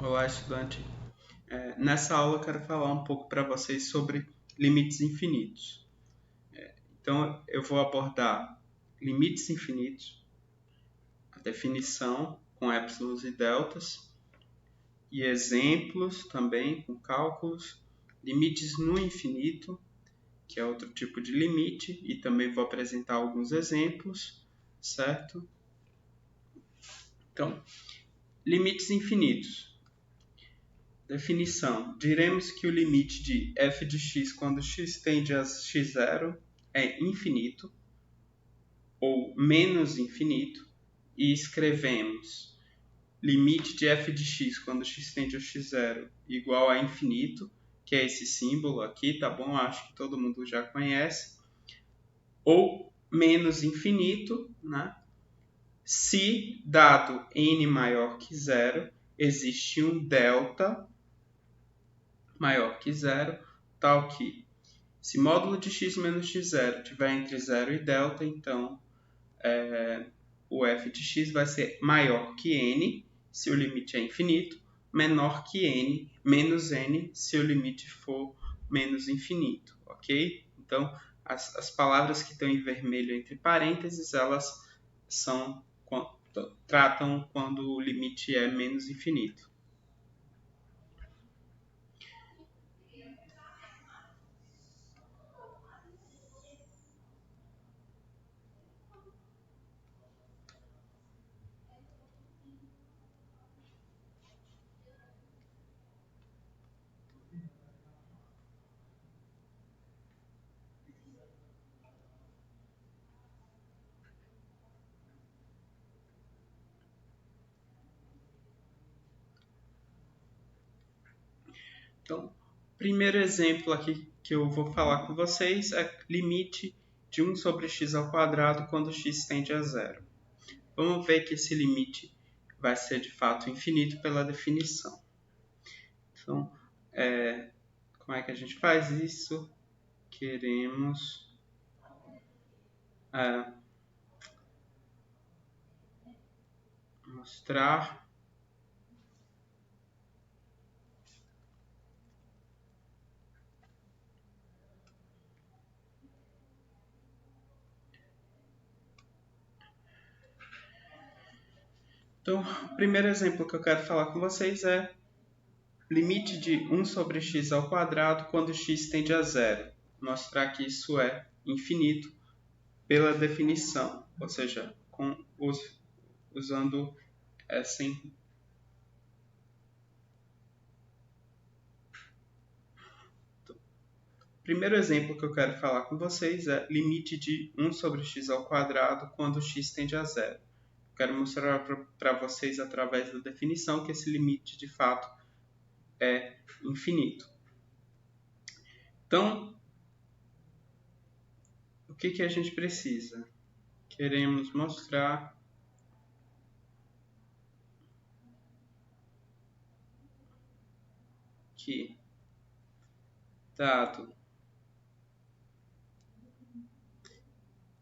Olá, estudante. Nessa aula eu quero falar um pouco para vocês sobre limites infinitos. Então, eu vou abordar limites infinitos, a definição com épsilos e deltas, e exemplos também com cálculos, limites no infinito, que é outro tipo de limite, e também vou apresentar alguns exemplos, certo? Então, limites infinitos. Definição. Diremos que o limite de f de x quando x tende a x0 é infinito ou menos infinito e escrevemos limite de f de x quando x tende a x0 igual a infinito, que é esse símbolo aqui, tá bom? Acho que todo mundo já conhece. Ou menos infinito, né? Se dado n maior que zero, existe um delta maior que zero, tal que se módulo de x menos x0 tiver entre 0 e delta, então o f de x vai ser maior que n, se o limite é infinito, menor que n, menos n, se o limite for menos infinito, ok? Então, as palavras que estão em vermelho entre parênteses, elas tratam quando o limite é menos infinito. Então, o primeiro exemplo aqui que eu vou falar com vocês é limite de 1 sobre x ao quadrado quando x tende a zero. Vamos ver que esse limite vai ser de fato infinito pela definição. Então, como é que a gente faz isso? Queremos mostrar Então, o primeiro exemplo que eu quero falar com vocês é limite de 1 sobre x ao quadrado quando x tende a zero. Mostrar que isso é infinito pela definição, ou seja, usando essa. O primeiro exemplo que eu quero falar com vocês é limite de 1 sobre x ao quadrado quando x tende a zero. Quero mostrar para vocês através da definição que esse limite de fato é infinito. Então, o que a gente precisa? Queremos mostrar que, dado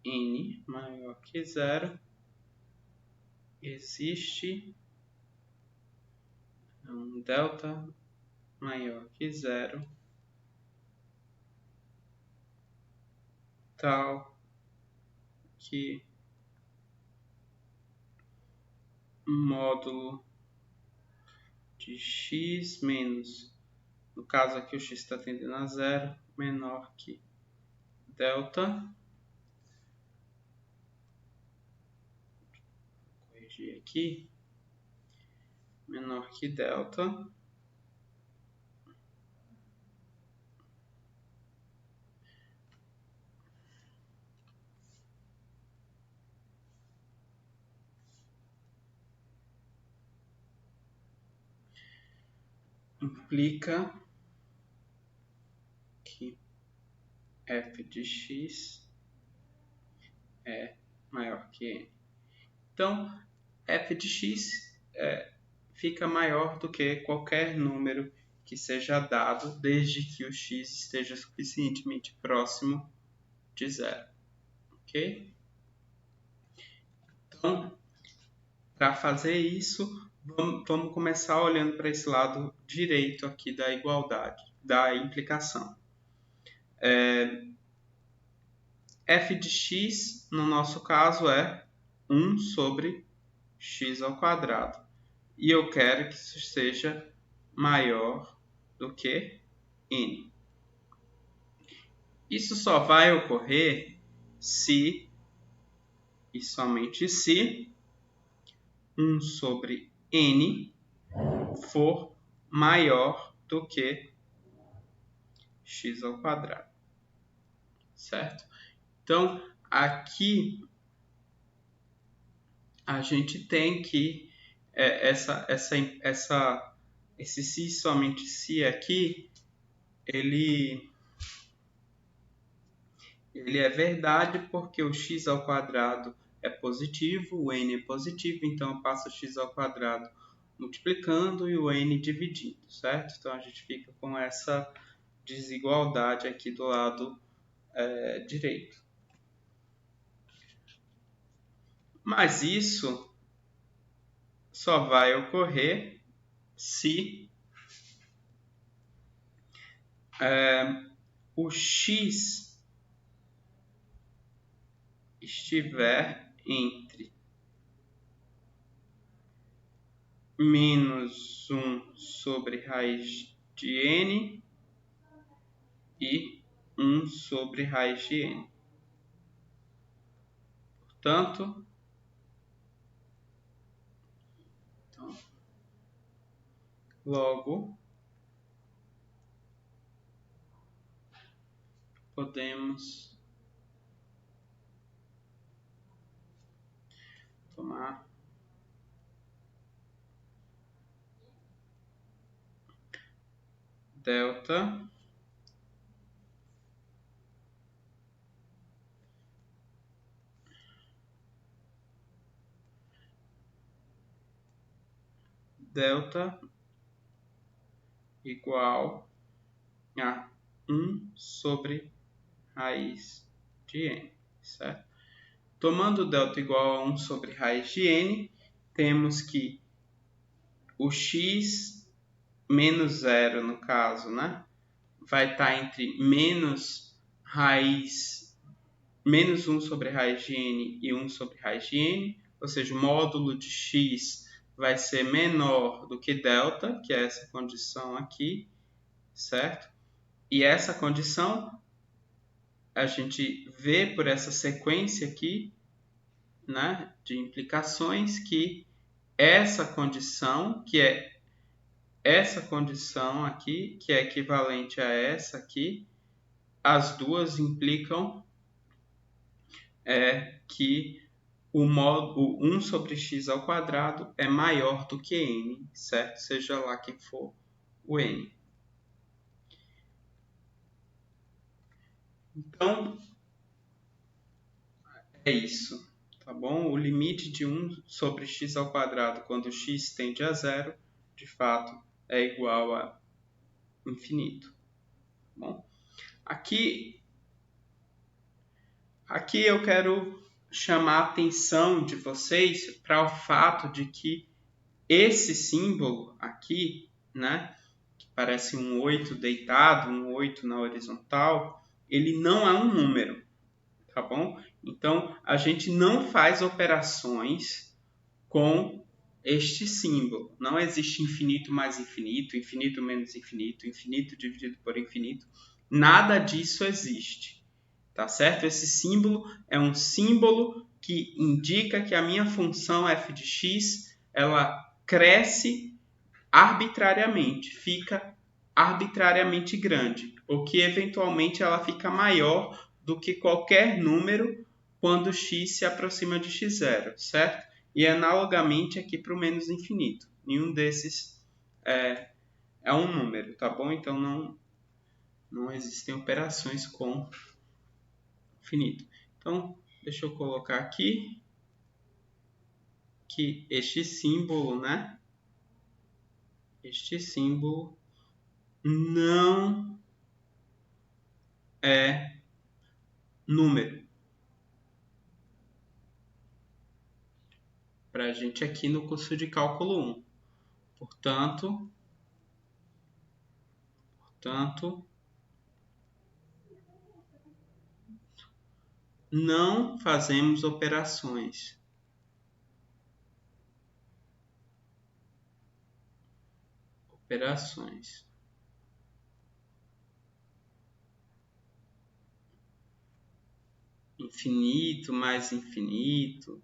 n maior que zero, existe um delta maior que zero, tal que módulo de x menos, no caso aqui o x está tendendo a zero, menor que delta, vou corrigir aqui, menor que delta, implica que f de x é maior que n. Então, f de x fica maior do que qualquer número que seja dado, desde que o x esteja suficientemente próximo de zero. Ok? Então, para fazer isso, Vamos começar olhando para esse lado direito aqui da igualdade, da implicação. F de x, no nosso caso, é 1 sobre x ao quadrado. E eu quero que isso seja maior do que n. Isso só vai ocorrer se, e somente se, 1 sobre n for maior do que x ao quadrado. Certo? Então, aqui a gente tem que esse se somente se aqui, ele é verdade porque o x ao quadrado é positivo, o n é positivo, então eu passo o x ao quadrado multiplicando e o n dividindo, certo? Então a gente fica com essa desigualdade aqui do lado direito. Mas isso só vai ocorrer se o x estiver entre menos 1 sobre raiz de n e 1 sobre raiz de n. Portanto, logo, podemos tomar delta igual a 1 sobre raiz de n, certo? Tomando delta igual a 1 sobre raiz de n, temos que o x menos 0, no caso, né, vai estar entre menos 1 sobre raiz de n e 1 sobre raiz de n, ou seja, o módulo de x vai ser menor do que delta, que é essa condição aqui, certo? E essa condição a gente vê por essa sequência aqui, né, de implicações, que essa condição, que é essa condição aqui, que é equivalente a essa aqui, as duas implicam que o 1 sobre x ao quadrado é maior do que n, certo? Seja lá quem for o n. Então, é isso, tá bom? O limite de 1 sobre x ao quadrado quando x tende a zero, de fato, é igual a infinito. Tá bom? Aqui eu quero chamar a atenção de vocês para o fato de que esse símbolo aqui, né, que parece um 8 deitado, um 8 na horizontal, ele não é um número, tá bom? Então, a gente não faz operações com este símbolo. Não existe infinito mais infinito, infinito menos infinito, infinito dividido por infinito. Nada disso existe, tá certo? Esse símbolo é um símbolo que indica que a minha função f de x, ela cresce arbitrariamente, fica arbitrariamente grande, ou que eventualmente ela fica maior do que qualquer número quando x se aproxima de x0, certo? E analogamente aqui para o menos infinito. Nenhum desses é um número, tá bom? Então não existem operações com infinito. Então, deixa eu colocar aqui que este símbolo, né? Este símbolo não é número. Para a gente aqui no curso de cálculo 1. Portanto, não fazemos operações. Infinito mais infinito,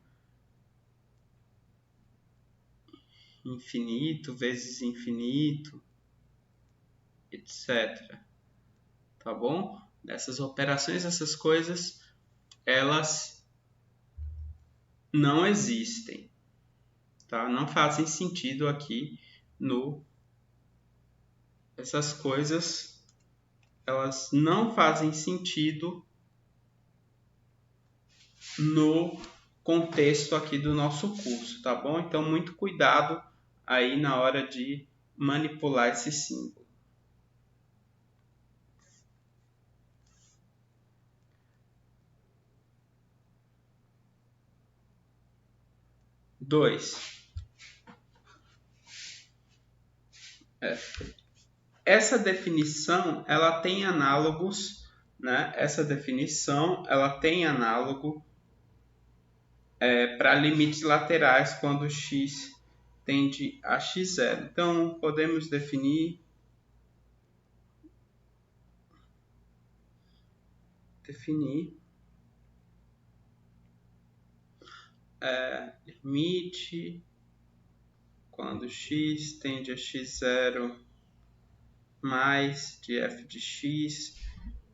infinito vezes infinito, etc. Tá bom? Essas operações, essas coisas, elas não existem, tá? Não fazem sentido aqui no... Essas coisas, elas não fazem sentido no contexto aqui do nosso curso, tá bom? Então, muito cuidado aí na hora de manipular esse símbolo. 2. Essa definição, ela tem análogos, né? Essa definição, ela tem análogo para limites laterais quando x tende a x0. Então, podemos definir limite quando x tende a x0 mais de f de x,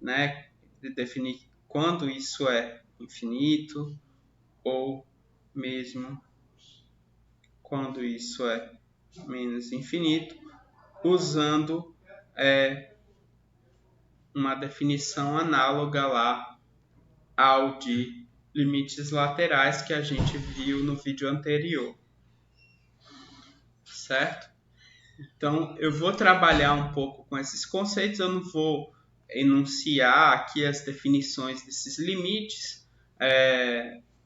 né? De definir quando isso é infinito ou mesmo quando isso é menos infinito, usando uma definição análoga lá ao de limites laterais que a gente viu no vídeo anterior, certo? Então, eu vou trabalhar um pouco com esses conceitos, eu não vou enunciar aqui as definições desses limites,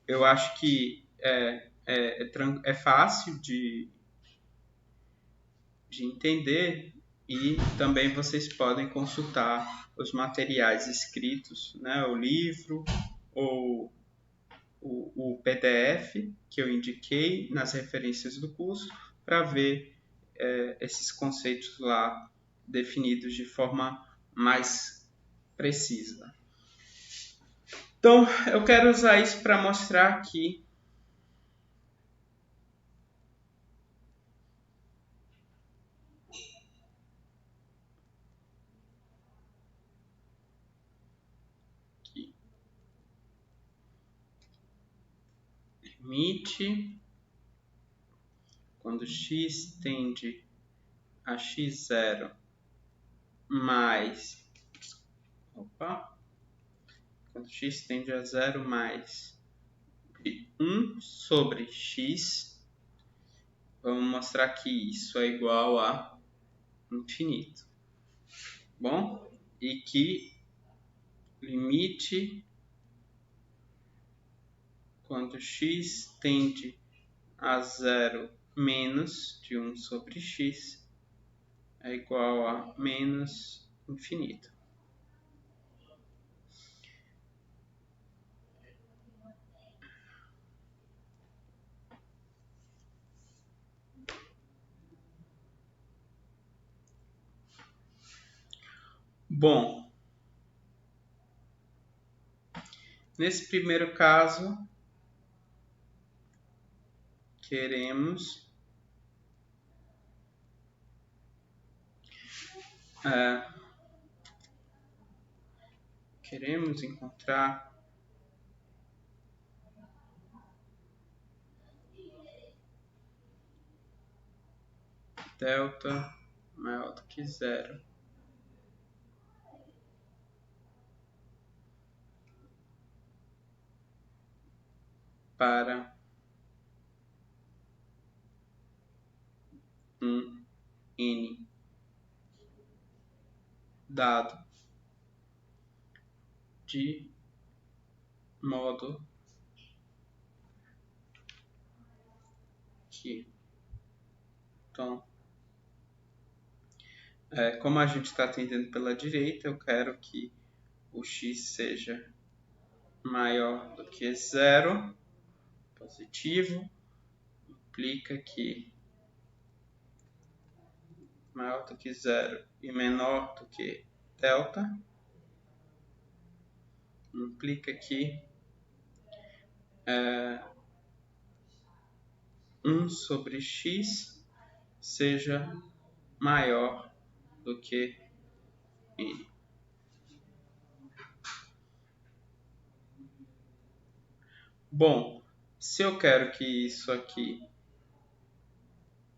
eu acho que é fácil de entender, e também vocês podem consultar os materiais escritos, né, o livro ou o PDF que eu indiquei nas referências do curso, para ver esses conceitos lá definidos de forma mais precisa. Então, eu quero usar isso para mostrar aqui limite quando x tende a x0 mais quando x tende a 0 mais de 1 sobre x, vamos mostrar que isso é igual a infinito. Bom, e que limite quando x tende a 0 menos de 1 sobre x é igual a menos infinito. Bom, nesse primeiro caso, queremos encontrar delta maior do que 0 para um n dado de modo que, então, Como a gente está atendendo pela direita, eu quero que o x seja maior do que 0, positivo, implica que maior do que 0 e menor do que delta, implica que 1 sobre x seja maior do que n. Bom, se eu quero que isso aqui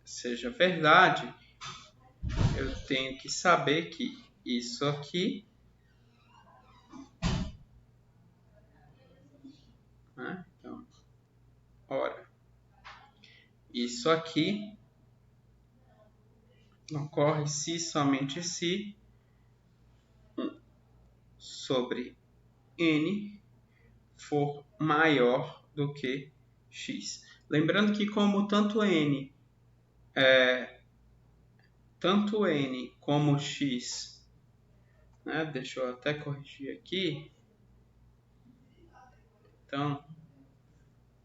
seja verdade, eu tenho que saber que isso aqui, né? Então, ora, isso aqui ocorre se somente se 1 sobre n for maior do que x. Lembrando que como tanto n como x, né? Deixa eu até corrigir aqui. Então,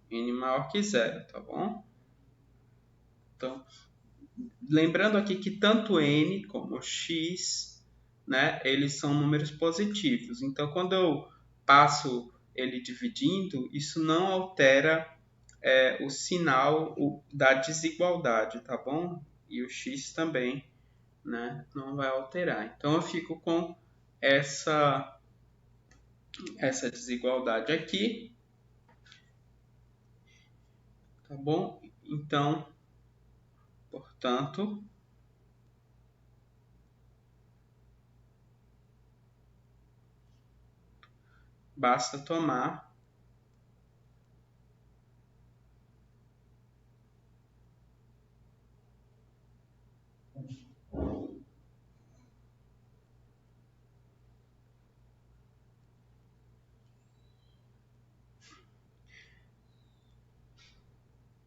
n maior que 0, tá bom? Então, lembrando aqui que tanto n como x, né, eles são números positivos. Então, quando eu passo ele dividindo, isso não altera o sinal da desigualdade, tá bom? E o x também, né, não vai alterar. Então, eu fico com essa desigualdade aqui, tá bom? Então, portanto, basta tomar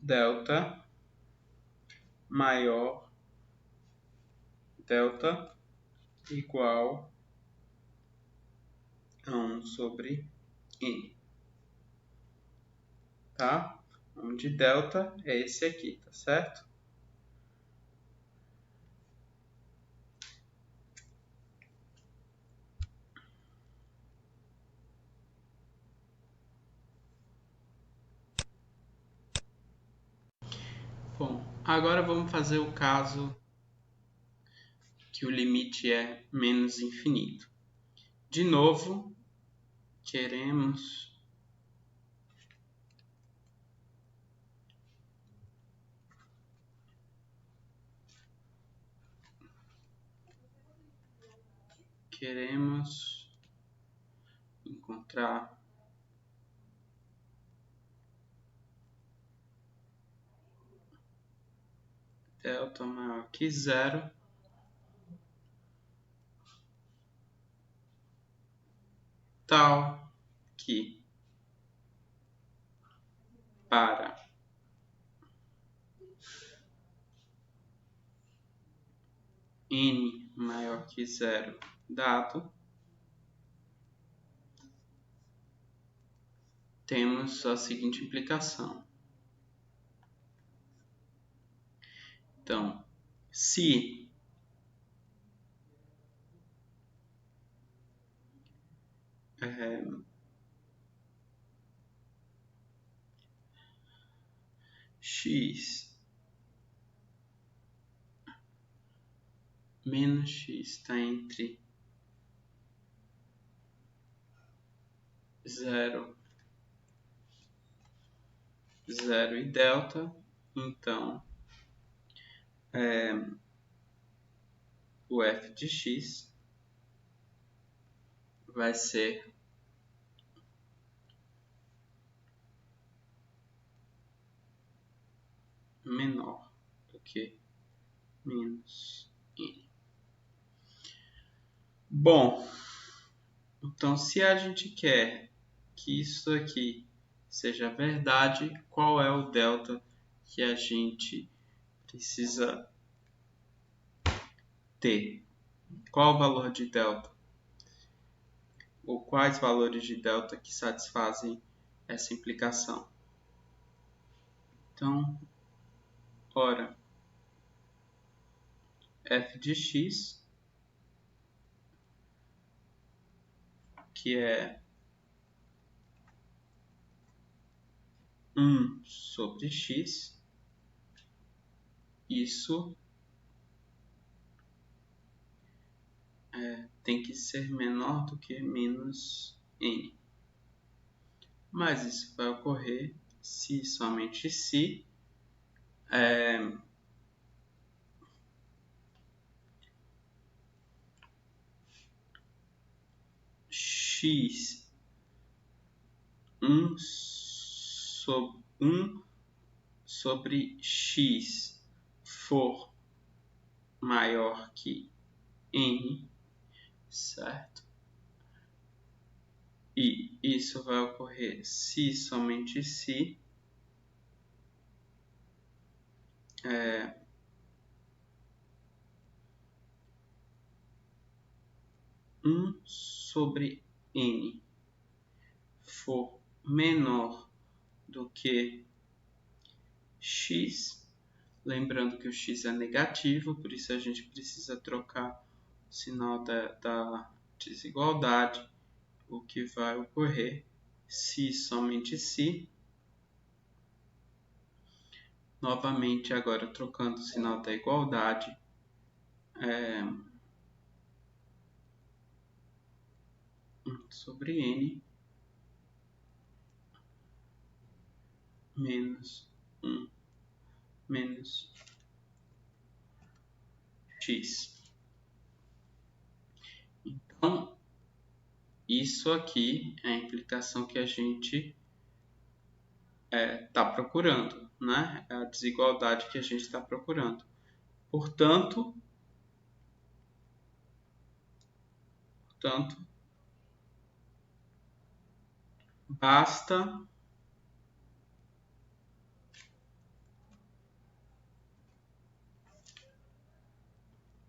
delta maior delta igual a 1 sobre n, tá? Onde delta é esse aqui, tá certo? Bom, agora vamos fazer o caso que o limite é menos infinito. De novo, queremos encontrar delta maior que 0 tal que para n maior que 0 dado, temos a seguinte implicação. Então, se x menos x está entre 0 e delta, então o f de x vai ser menor do que menos n. Bom, então se a gente quer que isso aqui seja verdade, qual é o delta que a gente precisa ter? qual o valor de delta? Ou quais valores de delta que satisfazem essa implicação? Então, ora, f de x, que é 1 sobre x, isso tem que ser menor do que menos n. Mas isso vai ocorrer se e somente se x 1 sobre x for maior que n, certo? E isso vai ocorrer se somente se 1 sobre n for menor do que x, lembrando que o x é negativo, por isso a gente precisa trocar o sinal da desigualdade, o que vai ocorrer se somente se, novamente agora trocando o sinal da igualdade, 1 sobre n menos 1 menos x. Então, isso aqui é a implicação que a gente está procurando, né? É a desigualdade que a gente está procurando. Portanto, basta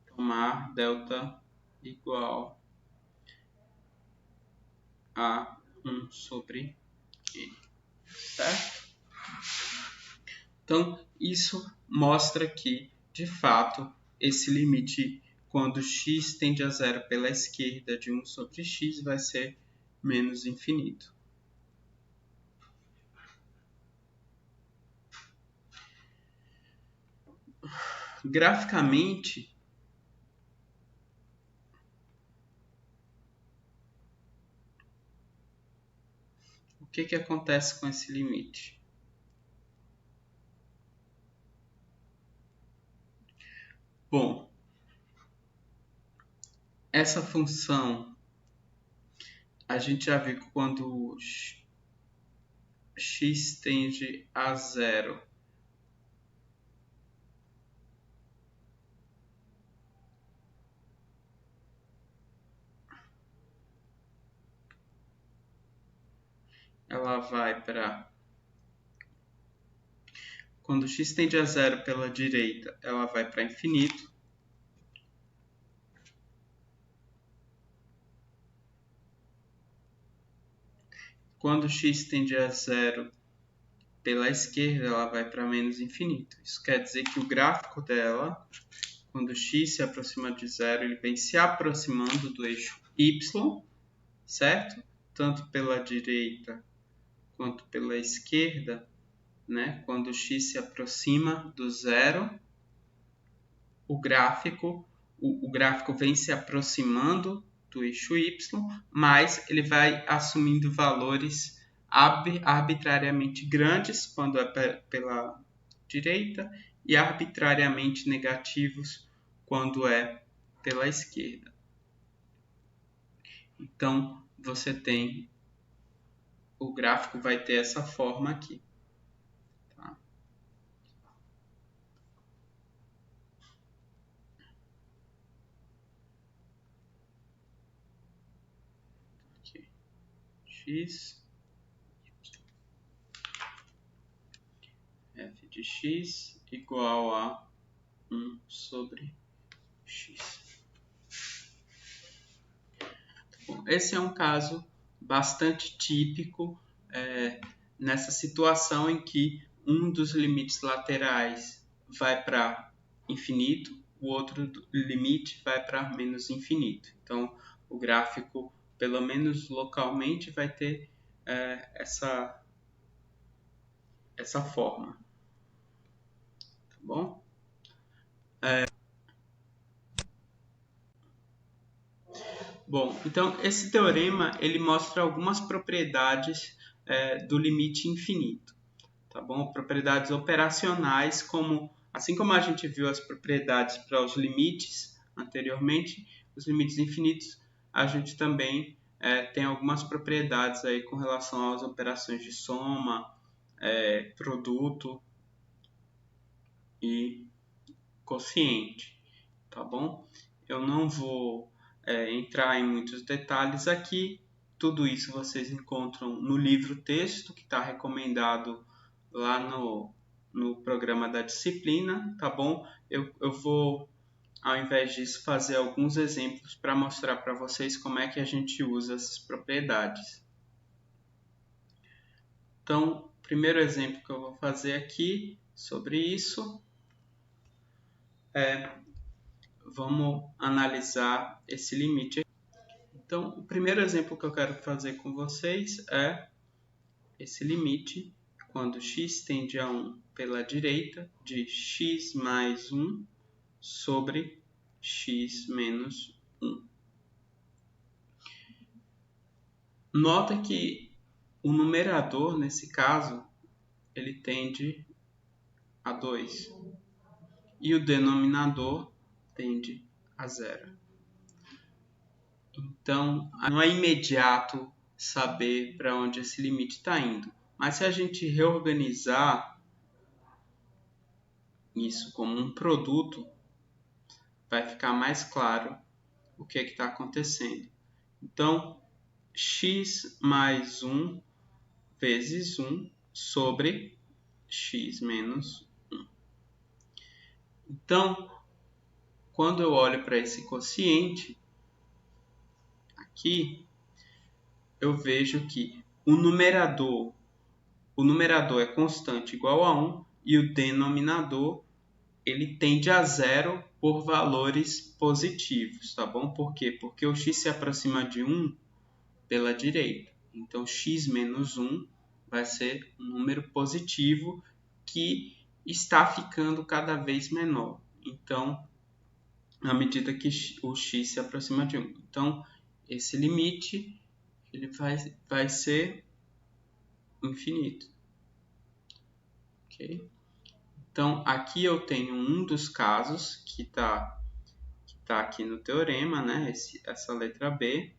tomar delta igual a 1 sobre n, certo? Então, isso mostra que, de fato, esse limite, quando x tende a zero pela esquerda de 1 sobre x, vai ser menos infinito. Graficamente, o que acontece com esse limite? Bom, essa função a gente já viu que quando x tende a zero, ela vai para... Quando x tende a zero pela direita, ela vai para infinito. Quando x tende a zero pela esquerda, ela vai para menos infinito. Isso quer dizer que o gráfico dela, quando x se aproxima de zero, ele vem se aproximando do eixo y, certo? Tanto pela direita quanto pela esquerda, né? Quando x se aproxima do zero, o gráfico vem se aproximando do eixo y, mas ele vai assumindo valores arbitrariamente grandes quando é pela direita e arbitrariamente negativos quando é pela esquerda. Então, você tem... O gráfico vai ter essa forma aqui. Tá? Aqui. X, f de x igual a 1 sobre x. esse é um caso bastante típico nessa situação em que um dos limites laterais vai para infinito, o outro limite vai para menos infinito. Então, o gráfico, pelo menos localmente, vai ter essa forma. Tá bom? Bom, então esse teorema ele mostra algumas propriedades do limite infinito, tá bom? Propriedades operacionais, assim como a gente viu as propriedades para os limites anteriormente, os limites infinitos, a gente também tem algumas propriedades aí com relação às operações de soma, produto e quociente, tá bom? Eu não vou entrar em muitos detalhes aqui. Tudo isso vocês encontram no livro texto, que está recomendado lá no programa da disciplina, tá bom? Eu vou, ao invés disso, fazer alguns exemplos para mostrar para vocês como é que a gente usa essas propriedades. Então, o primeiro exemplo que eu vou fazer aqui sobre isso vamos analisar esse limite. Então, o primeiro exemplo que eu quero fazer com vocês é esse limite quando x tende a 1 pela direita de x mais 1 sobre x menos 1. Nota que o numerador, nesse caso, ele tende a 2 e o denominador tende a 0. Então, não é imediato saber para onde esse limite está indo. Mas se a gente reorganizar isso como um produto, vai ficar mais claro o que está acontecendo. Então, x mais 1 vezes 1 sobre x menos 1. Então, quando eu olho para esse quociente, aqui, eu vejo que o numerador é constante igual a 1 e o denominador ele tende a 0 por valores positivos, tá bom? Por quê? Porque o x se aproxima de 1 pela direita. Então, x menos 1 vai ser um número positivo que está ficando cada vez menor. Então, à medida que o x se aproxima de 1. Então, esse limite ele vai ser infinito. Ok? Então, aqui eu tenho um dos casos que está aqui no teorema, né? Essa letra B,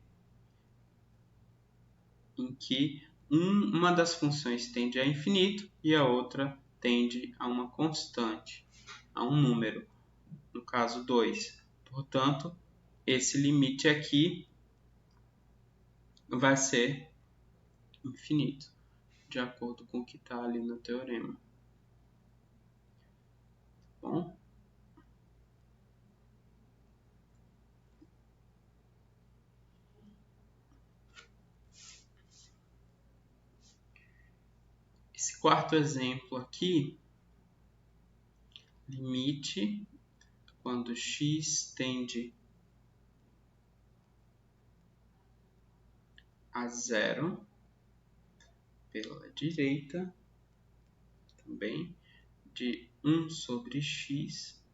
em que uma das funções tende a infinito e a outra tende a uma constante, a um número, no caso 2. Portanto, esse limite aqui vai ser infinito, de acordo com o que está ali no teorema. Bom? Esse quarto exemplo aqui, limite quando x tende a 0 pela direita, também, de 1 sobre x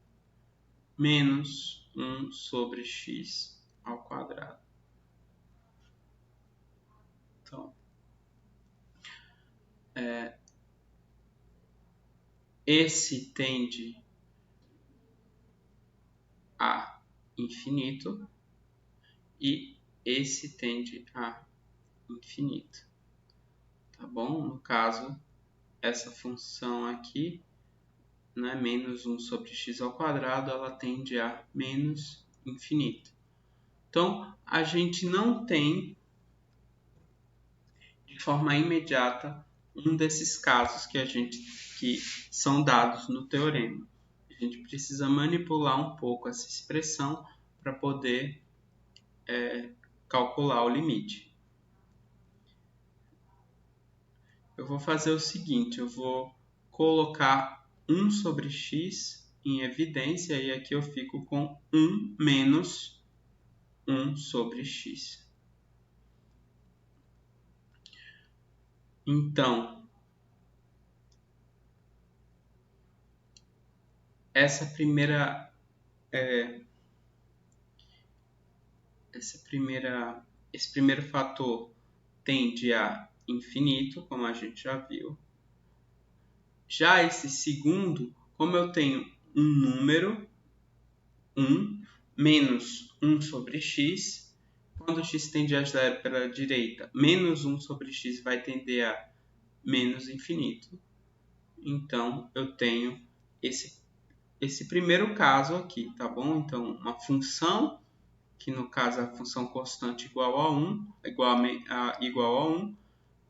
menos 1 sobre x ao quadrado. Então, esse tende a infinito e esse tende a infinito. Tá bom? No caso, essa função aqui, né, menos 1 sobre x ao quadrado, ela tende a menos infinito. Então, a gente não tem, de forma imediata, um desses casos que são dados no teorema. A gente precisa manipular um pouco essa expressão para poder calcular o limite. Eu vou fazer o seguinte, eu vou colocar 1 sobre x em evidência e aqui eu fico com 1 menos 1 sobre x. Então, esse primeiro fator tende a infinito, como a gente já viu. Já esse segundo, como eu tenho um número, 1, menos 1 sobre x, quando x tende a zero pela direita, menos 1 sobre x vai tender a menos infinito. Então, eu tenho esse primeiro caso aqui, tá bom? Então, uma função, que no caso é a função constante igual a 1, igual a 1,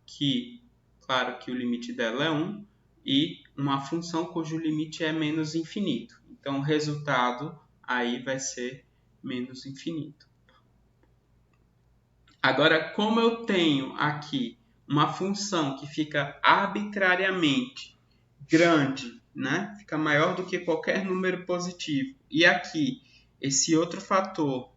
que, claro que o limite dela é 1, e uma função cujo limite é menos infinito. Então, o resultado aí vai ser menos infinito. Agora, como eu tenho aqui uma função que fica arbitrariamente grande, né? Fica maior do que qualquer número positivo, e aqui esse outro fator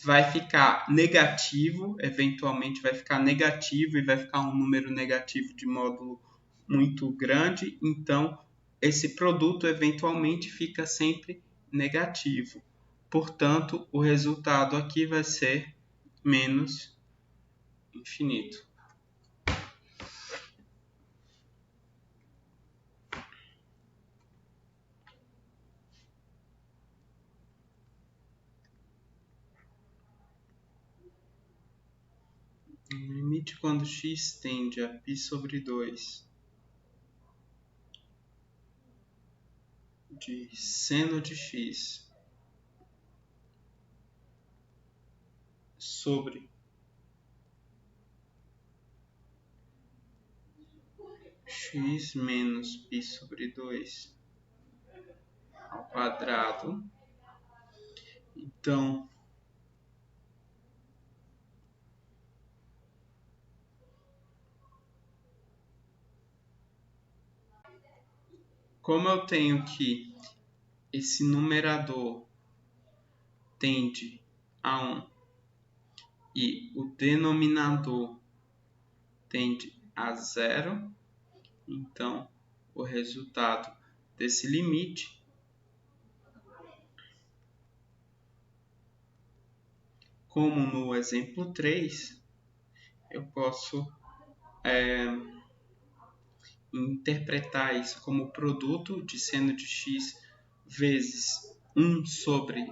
vai ficar negativo, eventualmente vai ficar negativo e vai ficar um número negativo de módulo muito grande, então esse produto eventualmente fica sempre negativo. Portanto, o resultado aqui vai ser menos infinito. O limite quando x tende a π sobre 2 de seno de x sobre x menos π sobre 2 ao quadrado. Então, como eu tenho que esse numerador tende a 1 e o denominador tende a 0, então o resultado desse limite como no exemplo 3, eu posso interpretar isso como produto de seno de x vezes 1 sobre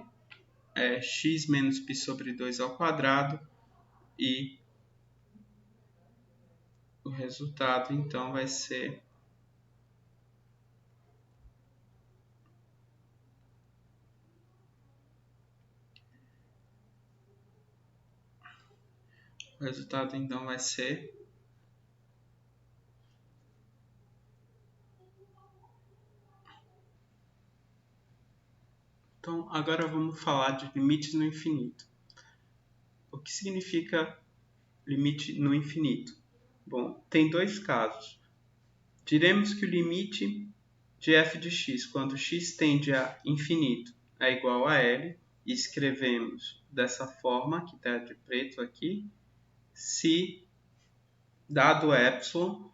x menos π sobre 2 ao quadrado, e o resultado então vai ser Então, agora vamos falar de limites no infinito. O que significa limite no infinito? Bom, tem dois casos. Diremos que o limite de f de x, quando x tende a infinito, é igual a L, e escrevemos dessa forma, que está de preto aqui, se dado epsilon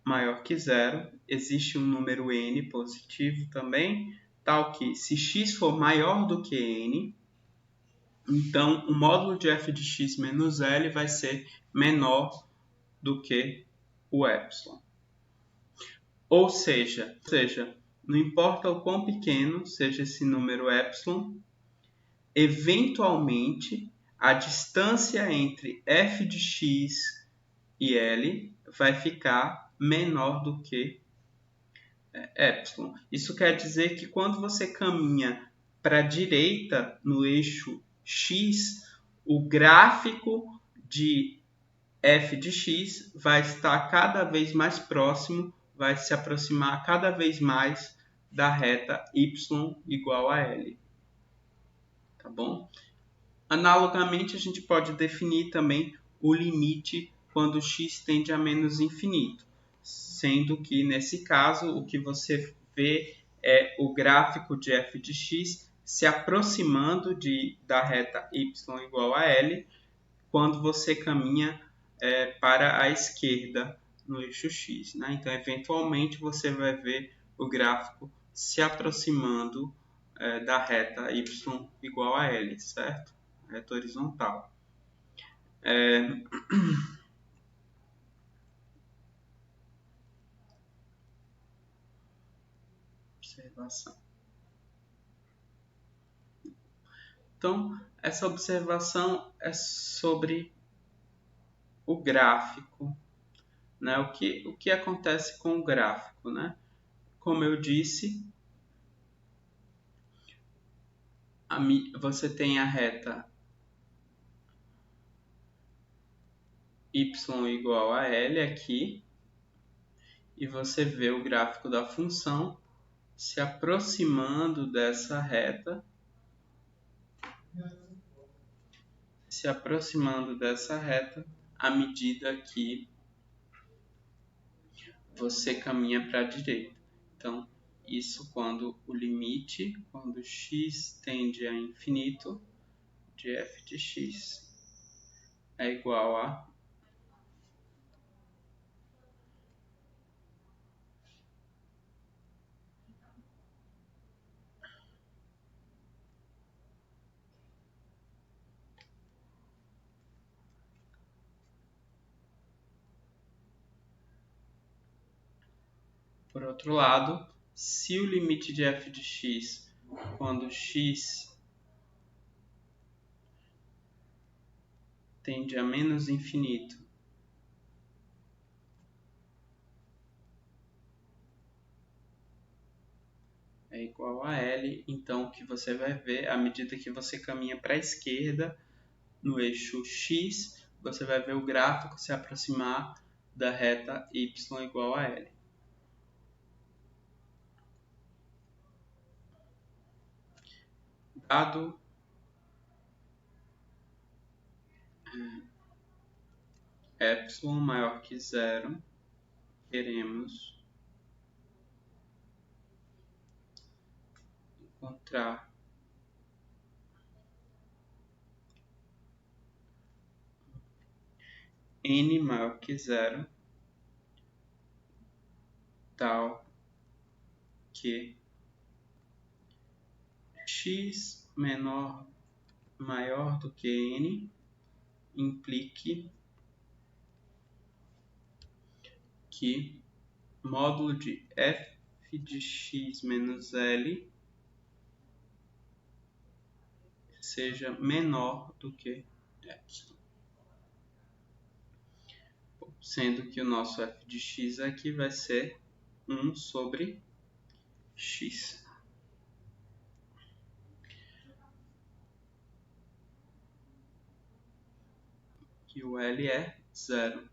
maior que zero, existe um número n positivo também, tal que se x for maior do que n, então o módulo de f de x menos L vai ser menor do que o epsilon. Ou seja, não importa o quão pequeno seja esse número epsilon, eventualmente a distância entre f de x e L vai ficar menor do que epsilon. Isso quer dizer que quando você caminha para a direita no eixo x, o gráfico de f de x vai estar cada vez mais próximo, vai se aproximar cada vez mais da reta y igual a L. Tá bom? Analogamente, a gente pode definir também o limite quando x tende a menos infinito, sendo que, nesse caso, o que você vê é o gráfico de f de x se aproximando da reta y igual a L quando você caminha para a esquerda no eixo x. Né? Então, eventualmente, você vai ver o gráfico se aproximando da reta y igual a L, certo? Reta horizontal. Observação. Então, essa observação é sobre o gráfico, né? O que acontece com o gráfico, né? Como eu disse, você tem a reta y igual a L aqui, e você vê o gráfico da função se aproximando dessa reta, à medida que você caminha para a direita. Então, isso quando x tende a infinito, de f de x é igual a Por outro lado, se o limite de f de x quando x tende a menos infinito é igual a L, então o que você vai ver, à medida que você caminha para a esquerda no eixo x, você vai ver o gráfico se aproximar da reta y igual a L. Dado epsilon maior que zero, queremos encontrar n maior que zero, tal que x maior do que n implique que módulo de f de x menos L seja menor do que epsilon. Sendo que o nosso f de x aqui vai ser 1 sobre x. Que o L é 0.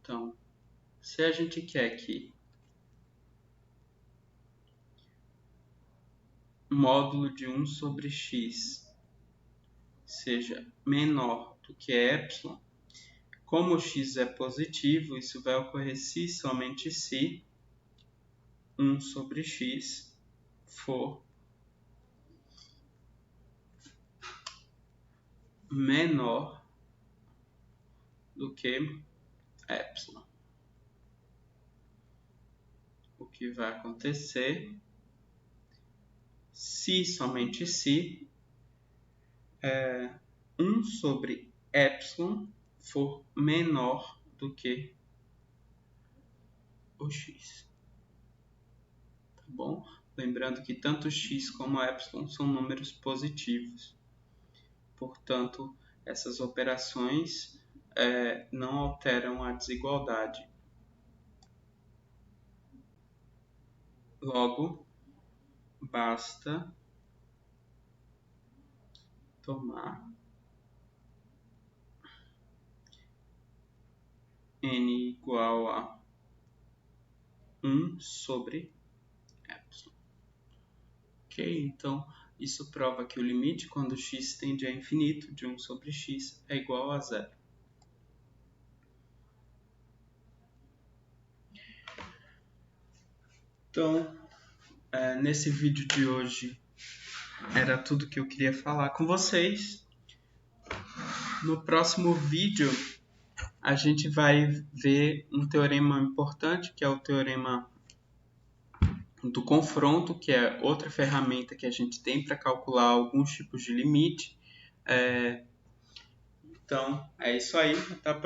Então, se a gente quer que módulo de 1 sobre x seja menor do que epsilon, como x é positivo, isso vai ocorrer se somente se 1 sobre x for menor do que epsilon. O que vai acontecer se somente se 1 sobre epsilon for menor do que o x. Tá bom? Lembrando que tanto x como epsilon são números positivos. Portanto, essas operações não alteram a desigualdade. Logo, basta tomar n igual a 1 sobre epsilon. Ok? Então, isso prova que o limite quando x tende a infinito de 1 sobre x é igual a zero. Então, nesse vídeo de hoje era tudo que eu queria falar com vocês. No próximo vídeo a gente vai ver um teorema importante, que é o teorema do confronto, que é outra ferramenta que a gente tem para calcular alguns tipos de limite. Então, é isso aí. Até o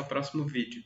próximo vídeo.